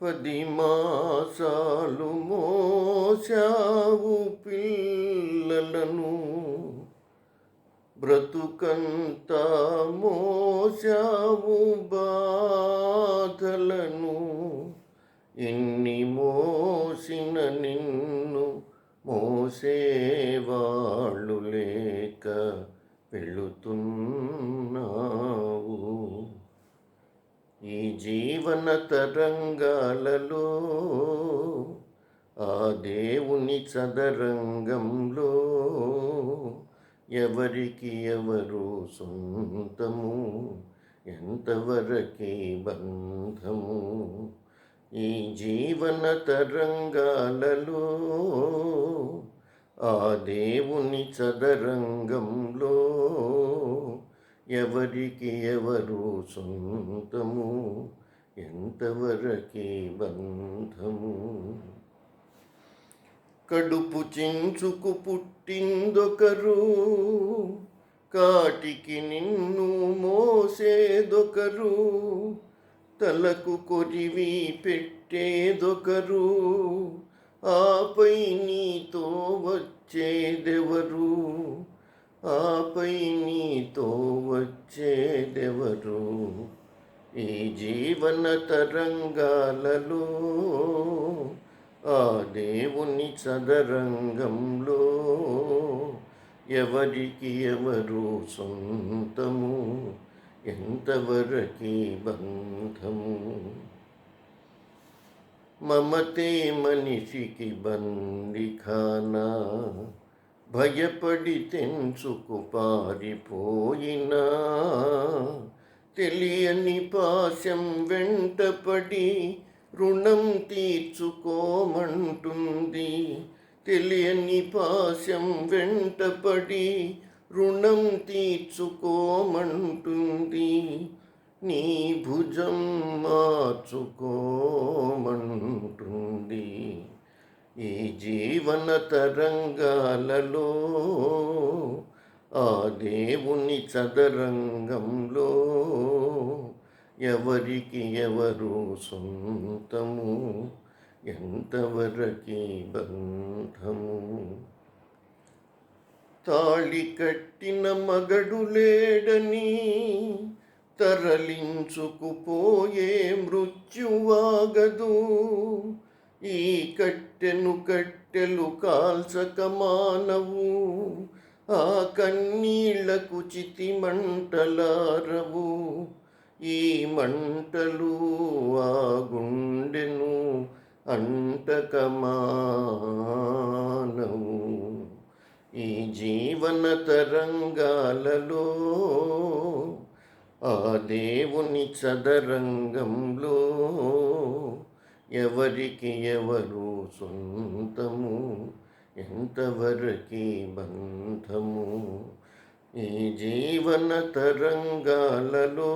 10 మాసాలు మోసావు పిల్లలను, బ్రతుకంతా మోసావు బాధలను. ఎన్ని మోసిన నిన్ను మోసేవాళ్ళు లేక వెళుతున్నావు. ఈ జీవన తరంగాలలో ఆ దేవుని చదరంగంలో ఎవరికి ఎవరు సొంతము, ఎంతవరకే బంధము. ఈ జీవన తరంగాలలో ఆ దేవుని చదరంగంలో ఎవరికి ఎవరు సొంతము, ఎంతవరకే బంధము. కడుపు చించుకు పుట్టిందొకరు, కాటికి నిన్ను మోసేదొకరు. తలకు కొరివి పెట్టేదొకరు, ఆపై నీతో వచ్చేదెవరు, ఆపై నీతో వచ్చేదెవరు. ఈ జీవన తరంగాలలో ఆ దేవుని చదరంగంలో ఎవరికి ఎవరు సొంతము, ఎంతవరకే బంధము. మమతే మనిషికి బందిఖానా, భయపడి తెంచుకు పారిపోయినా. తెలియని పాశం వెంటపడి రుణం తీర్చుకోమంటుంది. తెలియని పాశం వెంటపడి రుణం తీర్చుకోమంటుంది. నీ భుజం మార్చుకోమంటుంది. ఈ జీవన తరంగాలలో ఆ దేవుని చదరంగంలో ఎవరికి ఎవరు సొంతము, ఎంతవరకే బంధము. తాళి కట్టిన మగడు లేడని తరలించుకుపోయే మృత్యువాగదు. ఈ కట్టెలు కాల్చక మానవు, ఆ కన్నీళ్లకు చితి మంటలారవు. ఈ మంటలు ఆ గుండెను అంటకమానవు. ఈ జీవన తరంగాలలో ఆ దేవుని చదరంగంలో ఎవరికి ఎవరు సొంతము, ఎంతవరకే బంధము. ఈ జీవన తరంగాలలో